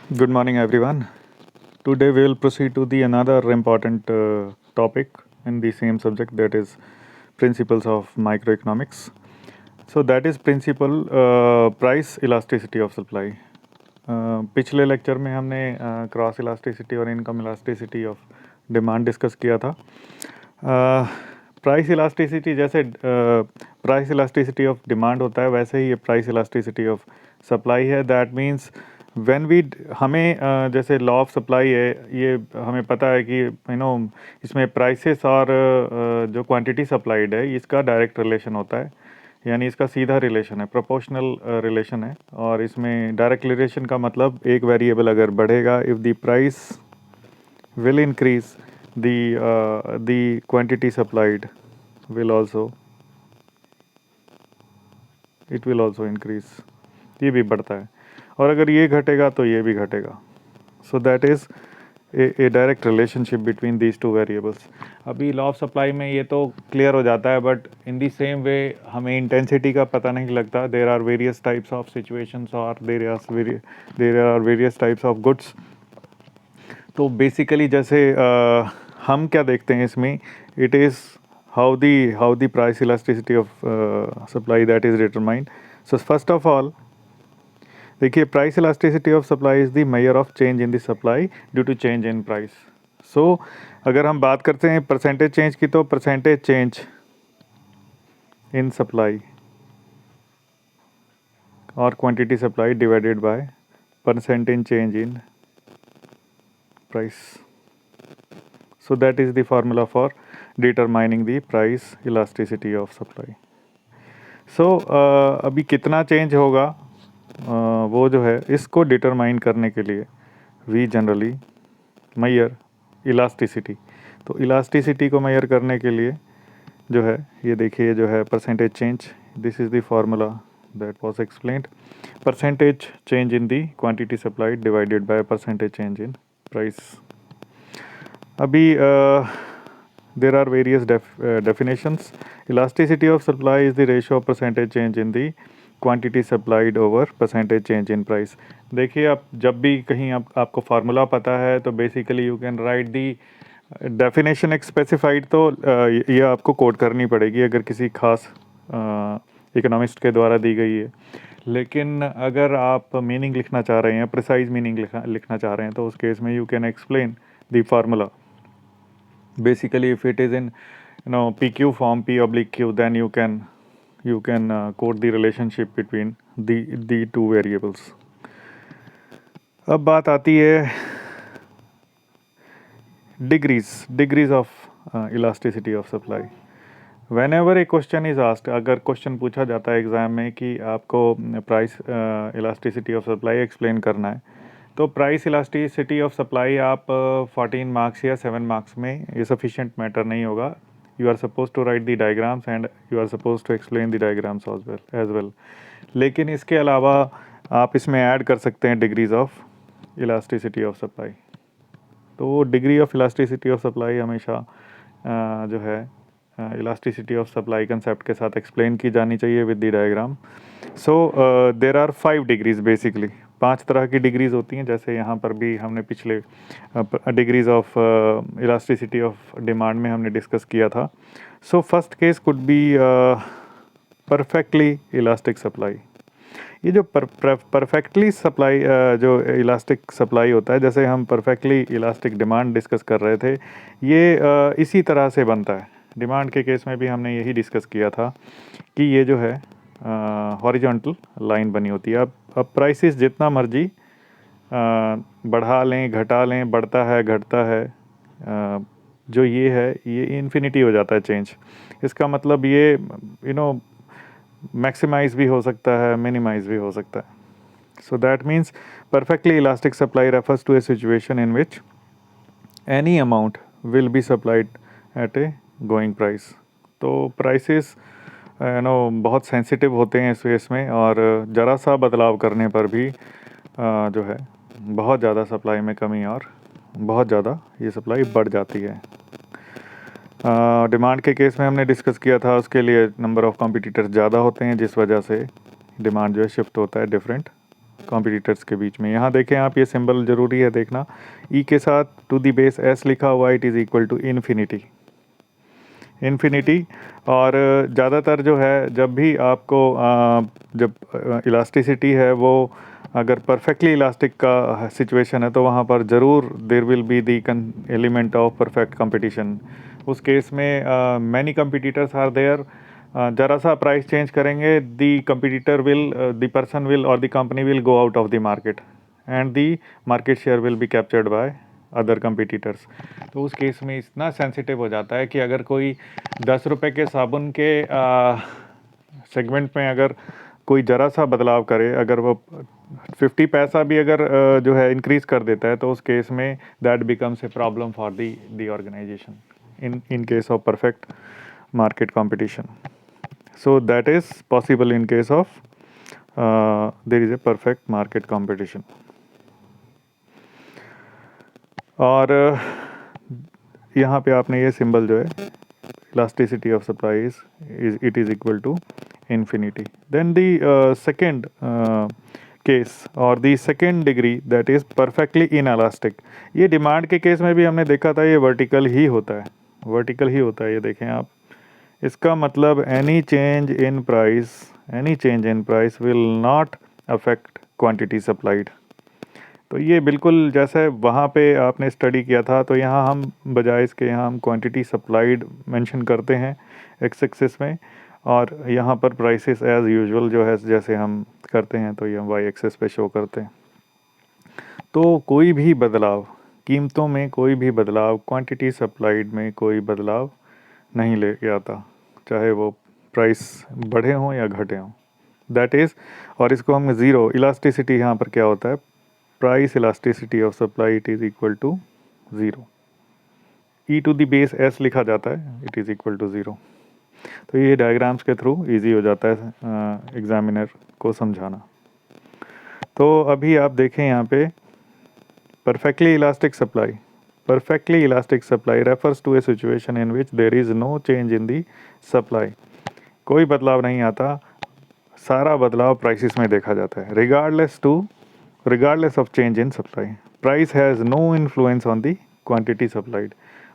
Good morning, everyone. Today we will proceed to the another important topic in the same subject, that is principles of microeconomics. So that is principle price elasticity of supply. पिछले lecture में हमने cross elasticity और income elasticity of demand discuss किया था. Price elasticity जैसे price elasticity of demand होता है, वैसे ही ये प्राइस इलास्टिसिटी ऑफ सप्लाई है. दैट मीन्स व्हेन वी हमें जैसे लॉ ऑफ सप्लाई है, ये हमें पता है कि इसमें प्राइसेस और जो क्वांटिटी सप्लाइड है इसका डायरेक्ट रिलेशन होता है, यानी इसका सीधा रिलेशन है, प्रोपोर्शनल रिलेशन है. और इसमें डायरेक्ट रिलेशन का मतलब एक वेरिएबल अगर बढ़ेगा, if the price will increase, the quantity supplied will also it will also increase. ये भी बढ़ता है, और अगर ये घटेगा तो ये भी घटेगा. सो that is a direct relationship between these two variables. अभी लॉ ऑफ सप्लाई में ये तो क्लियर हो जाता है, but in the same way हमें इंटेंसिटी का पता नहीं लगता. There are various types of situations और there are various types of goods. तो बेसिकली जैसे हम क्या देखते हैं इसमें, it is how the price elasticity of supply that is determined. So first of all देखिए, price elasticity of supply is the measure of change in the supply due to change in price. So अगर हम बात करते हैं percentage change की, तो percentage change in supply और quantity supply divided by percentage change in price. So that is the formula for determining the price elasticity of supply. So अभी कितना चेंज होगा वो जो है, इसको डिटरमाइन करने के लिए वी जनरली मेजर इलास्टिसिटी. तो इलास्टिसिटी को मेजर करने के लिए जो है, ये देखिए जो है percentage change, this is the formula that was explained. Percentage change in the quantity supplied divided by percentage change in price. अभी there are various definitions. Elasticity of supply is the ratio of percentage change in the quantity supplied over percentage change in price. देखिए, आप जब भी कहीं आपको formula पता है तो basically you can write the definition एक स्पेसिफाइड, तो ये आपको कोड करनी पड़ेगी अगर किसी खास इकोनॉमिस्ट के द्वारा दी गई है. लेकिन अगर आप मीनिंग लिखना चाह रहे हैं, प्रिसाइज मीनिंग लिखना चाह रहे हैं, तो उस केस में you can explain the formula. Basically, if it is in PQ form, P oblique Q, then you can quote the relationship between the two variables. अब बात आती है degrees of elasticity of supply. Whenever a question is asked, अगर question पूछा जाता है exam में कि आपको price elasticity of supply explain करना है, तो प्राइस इलास्टिसिटी ऑफ सप्लाई आप 14 मार्क्स या 7 मार्क्स में ये सफिशिएंट मैटर नहीं होगा. You are suppose to write the diagrams and you are suppose to explain the diagrams as well. लेकिन इसके अलावा आप इसमें ऐड कर सकते हैं degrees of elasticity of supply. तो degree of elasticity of supply हमेशा जो है इलास्टिसिटी ऑफ सप्लाई कंसेप्ट के साथ एक्सप्लेन की जानी चाहिए with the diagram. So there are 5 degrees. Basically 5 तरह की डिग्रीज होती हैं, जैसे यहाँ पर भी हमने पिछले degrees of elasticity of demand में हमने डिस्कस किया था. So first case could be perfectly elastic supply. ये जो परफेक्टली सप्लाई जो इलास्टिक सप्लाई होता है, जैसे हम परफेक्टली इलास्टिक डिमांड डिस्कस कर रहे थे, ये इसी तरह से बनता है. डिमांड के केस में भी हमने यही डिस्कस किया था कि ये जो है हॉरिजॉन्टल लाइन बनी होती है. अब प्राइसेस जितना मर्जी बढ़ा लें घटा लें, बढ़ता है घटता है, जो ये है ये इन्फिनिटी हो जाता है चेंज. इसका मतलब ये मैक्सिमाइज भी हो सकता है, मिनिमाइज भी हो सकता है. So that means perfectly elastic supply refers to a situation in which any amount will be supplied at a going price. तो प्राइसेस बहुत सेंसिटिव होते हैं इस केस में, और ज़रा सा बदलाव करने पर भी जो है बहुत ज़्यादा सप्लाई में कमी और बहुत ज़्यादा ये सप्लाई बढ़ जाती है. डिमांड के केस में हमने डिस्कस किया था, उसके लिए नंबर ऑफ़ कॉम्पिटिटर्स ज़्यादा होते हैं, जिस वजह से डिमांड जो है शिफ्ट होता है डिफरेंट कॉम्पिटिटर्स के बीच में। यहाँ देखें आप, ये सिंबल ज़रूरी है देखना, ई के साथ टू द बेस एस लिखा हुआ, it is equal to infinity. और ज़्यादातर जो है जब भी आपको जब इलास्टिसिटी है वो अगर परफेक्टली इलास्टिक का सिचुएशन है तो वहाँ पर ज़रूर there will be the element of perfect competition. उस केस में मैनी कंपटीटर्स आर देयर, ज़रा सा प्राइस चेंज करेंगे, the competitor will, the person will और the company will go out of the market and the market share will be captured by other competitors. तो उस case में इतना sensitive हो जाता है कि अगर कोई 10 रुपए के साबुन के सेगमेंट में अगर कोई ज़रा सा बदलाव करे, अगर वो 50 पैसा भी अगर जो है इंक्रीज़ कर देता है, तो उस केस में that becomes a problem for the organisation in case of perfect market competition. So that is possible in case of there is a perfect market competition. और यहाँ पे आपने ये सिंबल जो है elasticity of supply is it is equal to infinity. Then the second case or the second degree, that is perfectly inelastic. ये demand के case में भी हमने देखा था, ये वर्टिकल ही होता है, वर्टिकल ही होता है। ये देखें आप, इसका मतलब any change in price will not affect quantity supplied. तो ये बिल्कुल जैसे वहाँ पे आपने स्टडी किया था, तो यहाँ हम बजाय इसके यहाँ हम क्वांटिटी सप्लाइड मेंशन करते हैं एक्स एक्सिस में, और यहाँ पर प्राइसेस एज यूजुअल जो है जैसे हम करते हैं तो ये वाई एक्सिस पे शो करते हैं। तो कोई भी बदलाव कीमतों में, कोई भी बदलाव क्वांटिटी सप्लाइड में कोई बदलाव नहीं लेके आता, चाहे वो प्राइस बढ़े हों या घटे हों, दैट इज़। और इसको हम ज़ीरो इलास्टिसिटी, यहाँ पर क्या होता है, price elasticity of supply it is equal to zero. E to the base S लिखा जाता है, it is equal to zero. तो ये डायग्राम्स के थ्रू इजी हो जाता है एग्जामिनर को समझाना। तो अभी आप देखें यहाँ पे perfectly elastic supply refers to a situation in which there is no change in the supply. कोई बदलाव नहीं आता, सारा बदलाव प्राइसेस में देखा जाता है, regardless of change in supply. Price has no influence on the quantity supplied.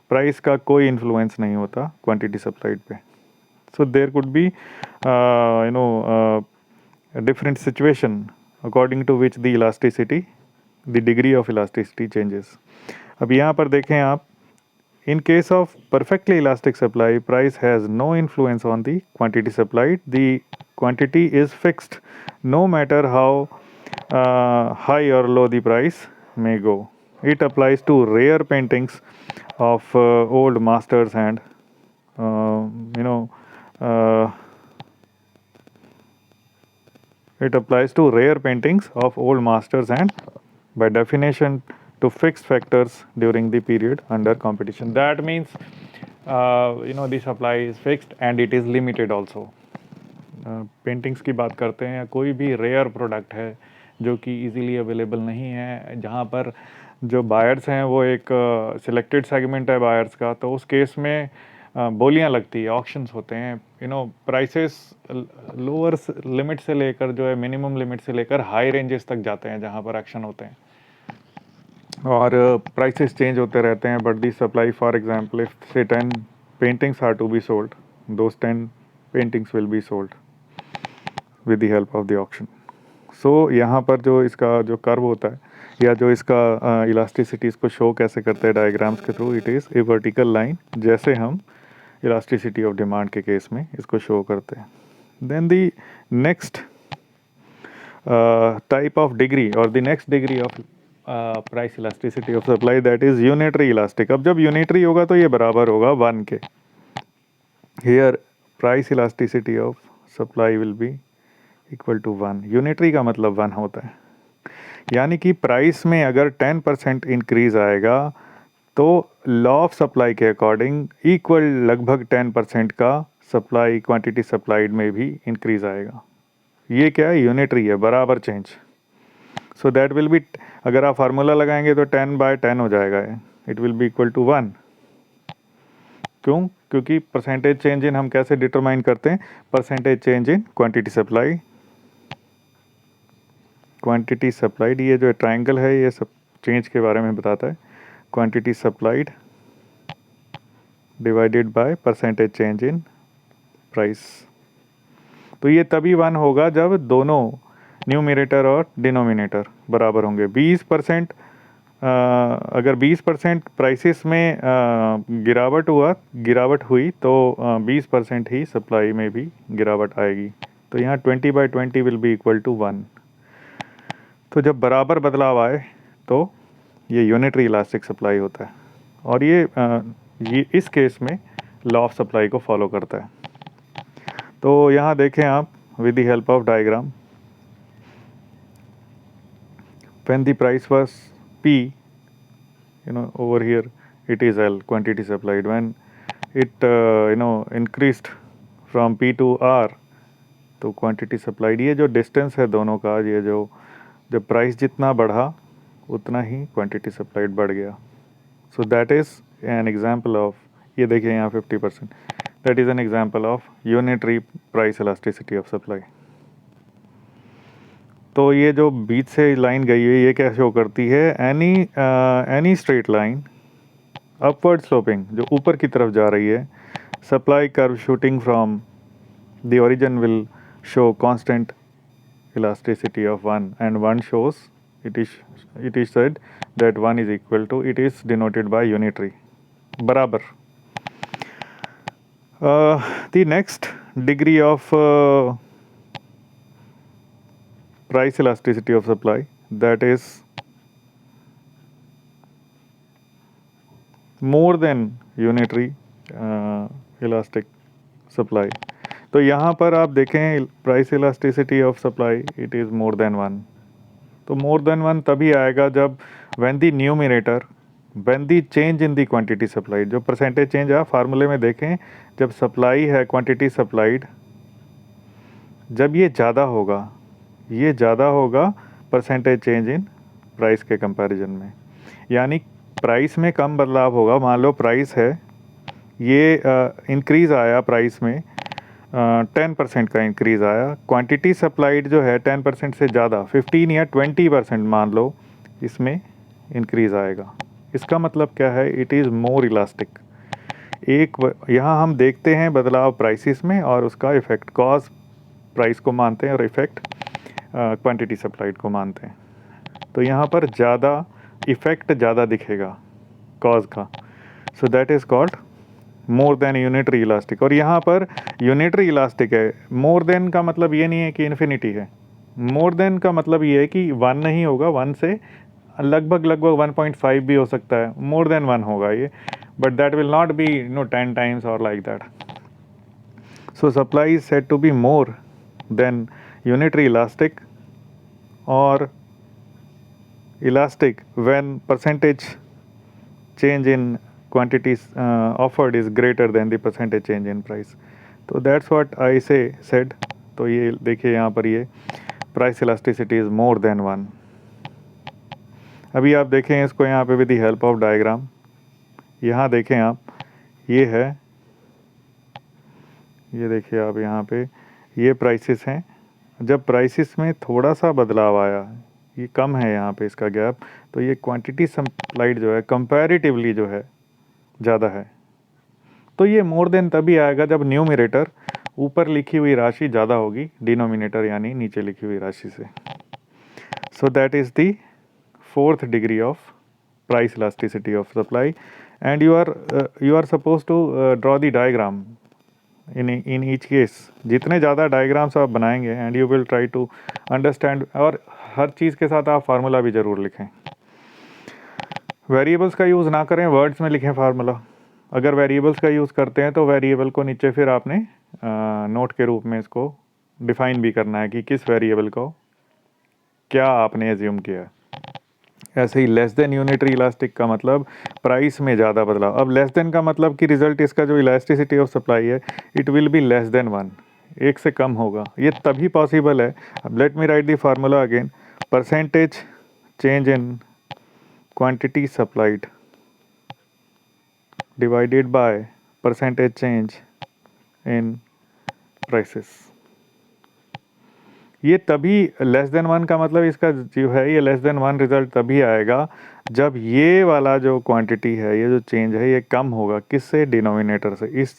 Price का कोई इन्फ्लुएंस नहीं होता क्वांटिटी सप्लाइड पे। So there could be a different situation according to which the degree of elasticity changes. अब यहाँ पर देखें आप, in case of perfectly elastic supply, price has no influence on the quantity supplied. The quantity is fixed no matter how high or low the price may go. It applies to rare paintings of old masters and it applies to rare paintings of old masters and by definition to fixed factors during the period under competition. That means the supply is fixed and it is limited also. Paintings की बात करते हैं या कोई भी rare product है जो कि इजीली अवेलेबल नहीं है, जहाँ पर जो बायर्स हैं वो एक सिलेक्टेड सेगमेंट है बायर्स का, तो उस केस में बोलियां लगती है, ऑक्शंस होते हैं, प्राइसेस लोअर लिमिट से लेकर जो है मिनिमम लिमिट से लेकर हाई रेंजेस तक जाते हैं जहाँ पर एक्शन होते हैं, और प्राइसेस चेंज होते रहते हैं। But the supply, for example if say 10 paintings are to be sold, those 10 paintings will be sold with the help of the auction. So यहाँ पर जो इसका जो कर्व होता है या जो इसका इलास्टिसिटी इसको शो कैसे करते हैं डायग्राम्स के through, it is a vertical line, जैसे हम इलास्टिसिटी ऑफ डिमांड के केस में इसको शो करते हैं। Then the next type of degree और the next degree of price elasticity of supply, that is unitary elastic. अब जब यूनिटरी होगा तो ये बराबर होगा 1 के। Here price elasticity of supply will be equal to 1। Unitary का मतलब 1 होता है, यानी कि प्राइस में अगर 10% इंक्रीज़ आएगा तो लॉ ऑफ सप्लाई के अकॉर्डिंग इक्वल लगभग 10% का सप्लाई क्वांटिटी सप्लाइड में भी इंक्रीज़ आएगा। ये क्या है, यूनिटरी है, बराबर change. So that will be, अगर आप फार्मूला लगाएंगे तो 10/10 हो जाएगा, it will be equal to 1। क्यों? क्योंकि परसेंटेज चेंज इन हम कैसे डिटरमाइन करते हैं, percentage change in quantity supply quantity supplied, ये जो ट्रायंगल है ये सब चेंज के बारे में बताता है। Quantity supplied divided by percentage change in price. तो ये तभी 1 होगा जब दोनों न्यूमरेटर और डिनोमिनेटर बराबर होंगे। 20% अगर 20% प्राइसेस में गिरावट हुई तो 20% ही सप्लाई में भी गिरावट आएगी। तो यहाँ 20/20 विल बी इक्वल टू 1। तो जब बराबर बदलाव आए तो ये यूनिटरी इलास्टिक सप्लाई होता है, और ये इस केस में लॉ ऑफ सप्लाई को फॉलो करता है। तो यहाँ देखें आप with the help of diagram, when the price was P, over here it is L, quantity supplied. When it increased from P to R, तो क्वांटिटी सप्लाइड। ये जो डिस्टेंस है दोनों का, ये जब प्राइस जितना बढ़ा उतना ही क्वांटिटी सप्लाइड बढ़ गया। सो that is an example of, ये देखिए यहाँ 50%, that is an example of unitary price elasticity of supply. तो ये जो बीच से लाइन गई है ये क्या शो करती है? Any straight line upward sloping, जो ऊपर की तरफ जा रही है, supply curve shooting from the origin will show constant elasticity of 1, and 1 shows it is said that 1 is equal to, it is denoted by unitary, barabar. The next degree of price elasticity of supply, that is more than unitary elastic supply. तो यहाँ पर आप देखें price elasticity of supply it is more than 1। तो more than 1 तभी आएगा जब when the numerator, when the change in the quantity supplied, जो परसेंटेज चेंज आप फार्मूले में देखें, जब सप्लाई है क्वांटिटी सप्लाइड, जब ये ज़्यादा होगा परसेंटेज चेंज इन प्राइस के कंपैरिजन में। यानी प्राइस में कम बदलाव होगा। मान लो प्राइस है, ये इंक्रीज़ आया प्राइस में, 10% का इंक्रीज़ आया, क्वांटिटी सप्लाइड जो है 10% से ज़्यादा 15 या 20% मान लो इसमें इंक्रीज़ आएगा। इसका मतलब क्या है? It is more elastic. यहाँ हम देखते हैं बदलाव प्राइसेस में और उसका इफ़ेक्ट कॉज प्राइस को मानते हैं और इफ़ेक्ट क्वांटिटी सप्लाइड को मानते हैं। तो यहाँ पर ज़्यादा इफ़ेक्ट ज़्यादा दिखेगा कॉज का, सो that is called more than unitary elastic. और यहाँ पर यूनिटरी इलास्टिक है। मोर देन का मतलब ये नहीं है कि इन्फिनिटी है। मोर देन का मतलब ये है कि 1 नहीं होगा, 1 से लगभग 1.5 भी हो सकता है, मोर देन 1 होगा ये, but that will not be 10 times और like that. So supply is said to be more than unitary elastic और elastic when percentage change in quantities offered is greater than the percentage change in price. तो that's what I said. तो ये देखिए यहाँ पर ये price elasticity is more than 1. अभी आप देखें इसको यहाँ पे with the help of diagram, यहाँ देखें आप, ये है, ये देखिए आप यहाँ पे ये प्राइसेस हैं। जब प्राइसेस में थोड़ा सा बदलाव आया, ये कम है यहाँ पे इसका गैप, तो ये क्वांटिटी सप्लाइड जो है कंपैरेटिवली जो है ज़्यादा है। तो ये मोर देन तभी आएगा जब न्यूमरेटर ऊपर लिखी हुई राशि ज़्यादा होगी डिनोमिनेटर यानी नीचे लिखी हुई राशि से। So that is the 4th degree of price elasticity of supply, and you are suppose to draw the diagram in each case. जितने ज़्यादा डायग्राम्स आप बनाएंगे and you will try to understand, और हर चीज़ के साथ आप फार्मूला भी ज़रूर लिखें। वेरिएबल्स का यूज़ ना करें, वर्ड्स में लिखें फार्मूला। अगर वेरिएबल्स का यूज़ करते हैं तो वेरिएबल को नीचे फिर आपने नोट के रूप में इसको डिफ़ाइन भी करना है कि किस वेरिएबल को क्या आपने एज्यूम किया। ऐसे ही लेस देन यूनिटरी इलास्टिक का मतलब प्राइस में ज़्यादा बदलाव। अब लेस देन का मतलब कि रिजल्ट इसका जो इलास्टिसिटी ऑफ सप्लाई है it will be less than 1, 1 से कम होगा। ये तभी पॉसिबल है। अब let me right the formula again, percentage change in quantity supplied divided by percentage change in prices। ये तभी लेस देन 1 का मतलब इसका जो है ये लेस देन 1 रिजल्ट तभी आएगा जब ये वाला जो क्वांटिटी है, ये जो चेंज है, ये कम होगा किससे, डिनोमिनेटर से, इस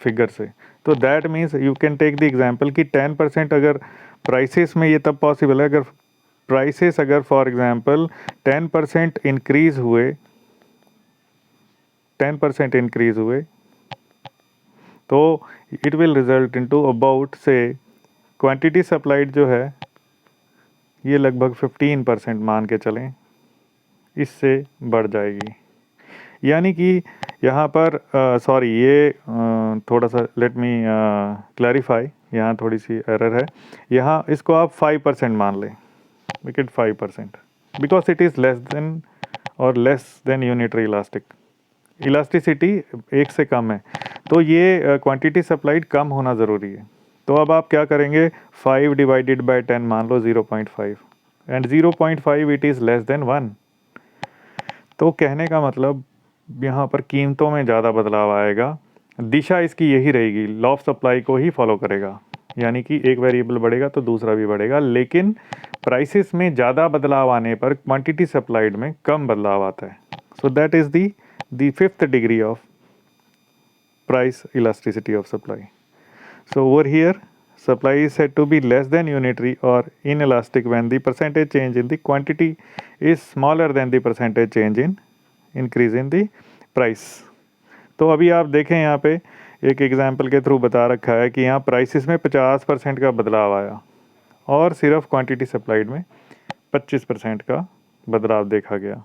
फिगर से। तो that means you can take the example कि 10% अगर प्राइसेस में ये तब पॉसिबल है अगर प्राइसेस अगर फॉर एग्जांपल 10% इंक्रीज हुए, 10% इंक्रीज हुए तो it will result into about से क्वांटिटी सप्लाइड जो है ये लगभग 15% मान के चलें, इससे बढ़ जाएगी। यानी कि यहाँ पर सॉरी ये थोड़ा सा लेट मी क्लैरिफाई, यहाँ थोड़ी सी एरर है। यहाँ इसको आप 5% मान लें, make it 5% because it is less than और less than unitary elastic, elasticity 1 से कम है, तो ये क्वांटिटी सप्लाइड कम होना ज़रूरी है। तो अब आप क्या करेंगे, 5 डिवाइडेड बाय 10 मान लो 0.5 and 0.5 it is less then 1। तो कहने का मतलब यहाँ पर कीमतों में ज़्यादा बदलाव आएगा, दिशा इसकी यही रहेगी, लॉ ऑफ सप्लाई को ही फॉलो करेगा, यानी कि एक वेरिएबल बढ़ेगा तो दूसरा भी बढ़ेगा, लेकिन प्राइसेस में ज़्यादा बदलाव आने पर क्वांटिटी सप्लाइड में कम बदलाव आता है। सो that is the fifth degree of price elasticity of supply. So over here supply is said to be less than unitary or inelastic when the percentage change in the quantity is smaller than the percentage change in increase in the price. तो अभी आप देखें यहाँ पे एक example के through बता रखा है कि यहाँ प्राइसेस में 50% का बदलाव आया और सिर्फ क्वांटिटी सप्लाइड में 25% का बदलाव देखा गया।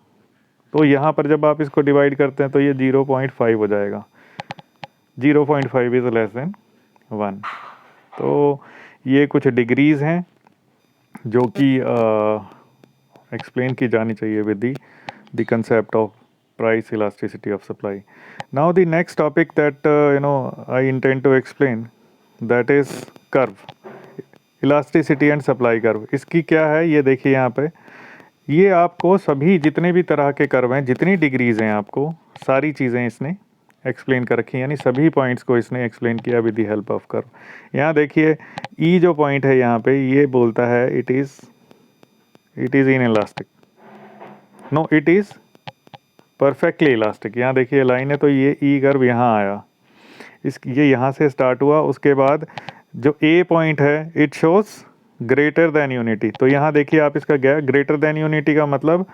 तो यहाँ पर जब आप इसको डिवाइड करते हैं तो ये 0.5 हो जाएगा, 0.5 इज़ लेस देन 1। तो ये कुछ डिग्रीज़ हैं जो कि एक्सप्लेन की जानी चाहिए with the concept of price elasticity of supply. Now the next topic that I intend to explain, that is curve, elasticity and supply curve. इसकी क्या है ये देखिए, यहाँ पे ये आपको सभी जितने भी तरह के कर्व हैं, जितनी डिग्रीज़ हैं, आपको सारी चीज़ें इसने एक्सप्लेन कर रखी, यानी सभी पॉइंट्स को इसने एक्सप्लेन किया with the help of curve. यहाँ देखिए ई जो पॉइंट है यहाँ पे ये बोलता है it is inelastic, no it is perfectly elastic. यहाँ देखिए लाइन है तो ये ई कर्व यहाँ आया, ये यहाँ से स्टार्ट हुआ, उसके बाद जो ए पॉइंट है it shows greater than unity. तो यहाँ देखिए आप इसका गैप, ग्रेटर देन यूनिटी का मतलब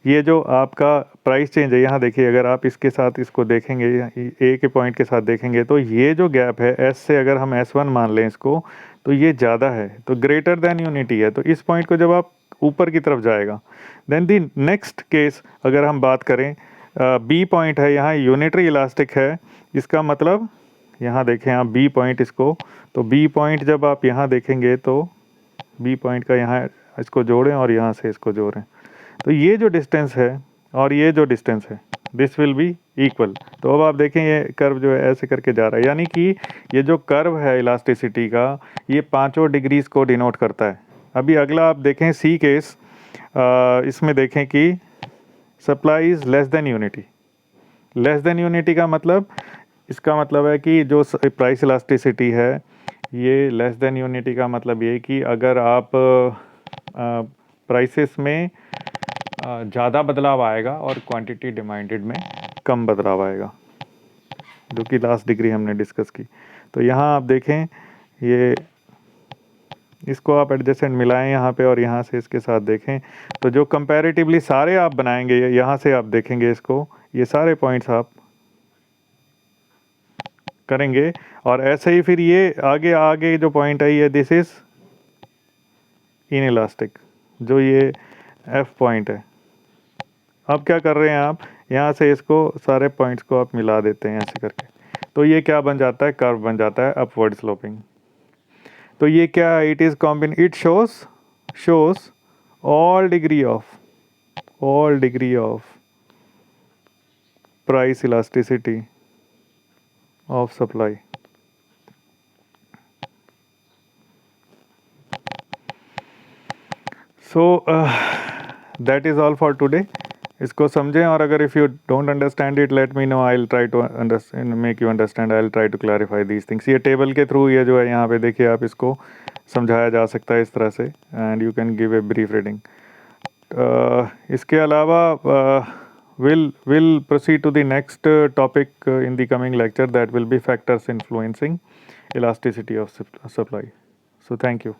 ये जो आपका प्राइस चेंज है, यहाँ देखिए अगर आप इसके साथ इसको देखेंगे, ए के पॉइंट के साथ देखेंगे तो ये जो गैप है एस से, अगर हम S1 मान लें इसको, तो ये ज़्यादा है, तो ग्रेटर देन यूनिटी है। तो इस पॉइंट को जब आप ऊपर की तरफ जाएगा, देन दी नेक्स्ट केस अगर हम बात करें, बी पॉइंट है, यहाँ यूनिटरी इलास्टिक है, इसका मतलब यहाँ देखें आप बी पॉइंट इसको, तो बी पॉइंट जब आप यहाँ देखेंगे तो बी पॉइंट का यहाँ इसको जोड़ें और यहाँ से इसको जोड़ें, तो ये जो डिस्टेंस है और ये जो डिस्टेंस है दिस विल बी इक्वल। तो अब आप देखें ये कर्व जो है ऐसे करके जा रहा है, यानी कि ये जो कर्व है इलास्टिसिटी का ये पांचों डिग्रीज को डिनोट करता है। अभी अगला आप देखें सी केस, इसमें देखें कि supply is less than unity. Less than unity का मतलब, इसका मतलब है कि जो प्राइस इलास्टिसिटी है ये लेस देन यूनिटी का मतलब ये कि अगर आप प्राइसेस में ज़्यादा बदलाव आएगा और क्वांटिटी डिमांडेड में कम बदलाव आएगा, जो कि लास्ट डिग्री हमने डिस्कस की। तो यहाँ आप देखें ये, इसको आप एडजेसेंट मिलाएं यहाँ पे और यहाँ से इसके साथ देखें, तो जो कंपैरेटिवली सारे आप बनाएंगे, यहाँ से आप देखेंगे इसको, ये सारे पॉइंट्स आप करेंगे और ऐसे ही फिर ये आगे आगे जो पॉइंट है ये दिस इज़ इन इलास्टिक, जो ये एफ पॉइंट है। अब क्या कर रहे हैं आप, यहाँ से इसको सारे पॉइंट्स को आप मिला देते हैं ऐसे करके, तो ये क्या बन जाता है, कर्व बन जाता है अपवर्ड स्लोपिंग। तो ये क्या, it is combine, it shows all degree of price elasticity of supply. So that is all for today. इसको समझें, और अगर if you don't understand it let me know, I will try to understand, make you understand, I will try to clarify these things. ये table के through ये जो है यहाँ पे देखिए आप इसको समझाया जा सकता है इस तरह से, and you can give a brief reading. इसके अलावा we'll proceed to the next topic in the coming lecture, that will be factors influencing elasticity of supply. So thank you.